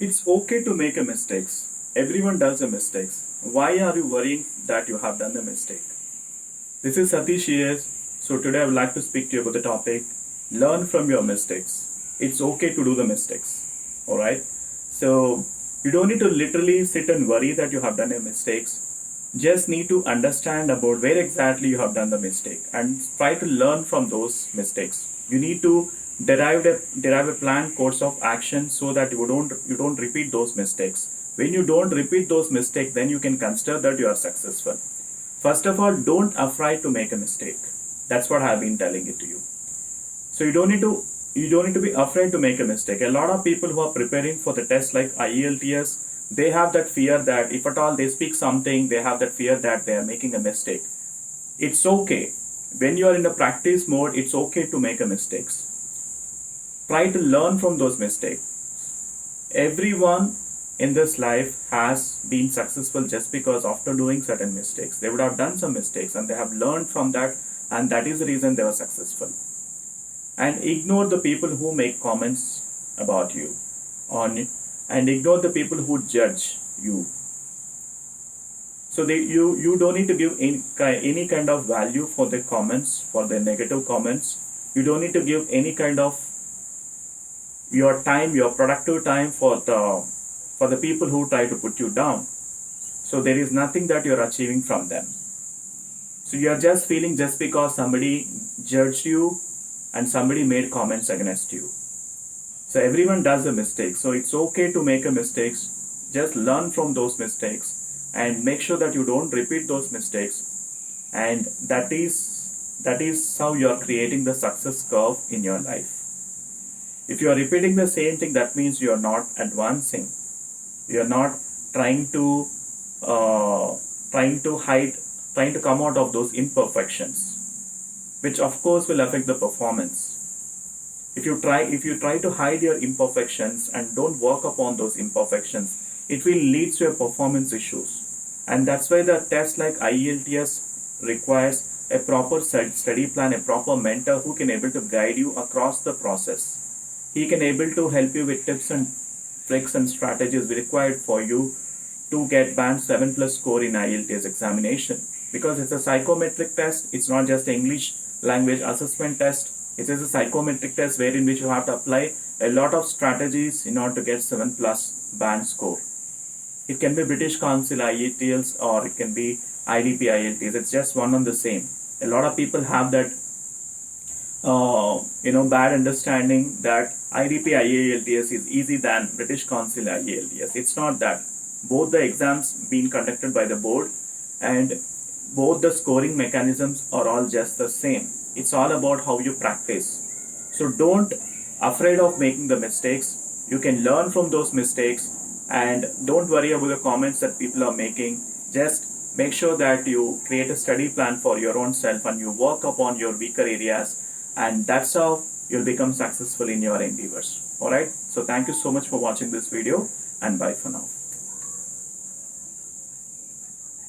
It's okay to make a mistakes. Everyone does a mistakes. Why are you worrying that you have done a mistake? This is Satish here. So today I would like to speak to you about the topic, learn from your mistakes. It's okay to do the mistakes. Alright? So you don't need to literally sit and worry that you have done a mistakes. Just need to understand about where exactly you have done the mistake and try to learn from those mistakes. You need to derive a planned course of action so that you don't repeat those mistakes. When you don't repeat those mistakes, then you can consider that you are successful. First of all, don't afraid to make a mistake. That's what I've been telling it to you. So you don't need to be afraid to make a mistake. A lot of people who are preparing for the test like IELTS, they have that fear that if at all they speak something, they have that fear that they are making a mistake. It's okay. When you are in the practice mode, it's okay to make a mistakes. Try to learn from those mistakes. Everyone in this life has been successful just because after doing certain mistakes. They would have done some mistakes and they have learned from that, and that is the reason they were successful. And ignore the people who make comments about you and ignore the people who judge you. So you don't need to give any kind of value for the comments, for the negative comments. You don't need to give any kind of your time, your productive time for the people who try to put you down. So there is nothing that you're achieving from them. So you are just feeling just because somebody judged you and somebody made comments against you. So everyone does a mistake. So it's okay to make a mistakes. Just learn from those mistakes and make sure that you don't repeat those mistakes. And that is how you are creating the success curve in your life. If you are repeating the same thing, that means you are not advancing. You are not trying to come out of those imperfections, which of course will affect the performance. If you try to hide your imperfections and don't work upon those imperfections, it will lead to your performance issues. And that's why the test like IELTS requires a proper study plan, a proper mentor who can able to guide you across the process. He can able to help you with tips and tricks and strategies required for you to get band 7+ score in IELTS examination. Because it's a psychometric test, it's not just an English language assessment test. It is a psychometric test wherein which you have to apply a lot of strategies in order to get 7+ band score. It can be British Council IELTS or it can be IDP IELTS. It's just one and the same. A lot of people have that bad understanding that IDP IELTS is easy than British Council IELTS. It's not that. Both the exams being conducted by the board and both the scoring mechanisms are all just the same. It's all about how you practice. So don't afraid of making the mistakes. You can learn from those mistakes and don't worry about the comments that people are making. Just make sure that you create a study plan for your own self and you work upon your weaker areas, and that's how you'll become successful in your endeavors. Alright, so thank you so much for watching this video and bye for now.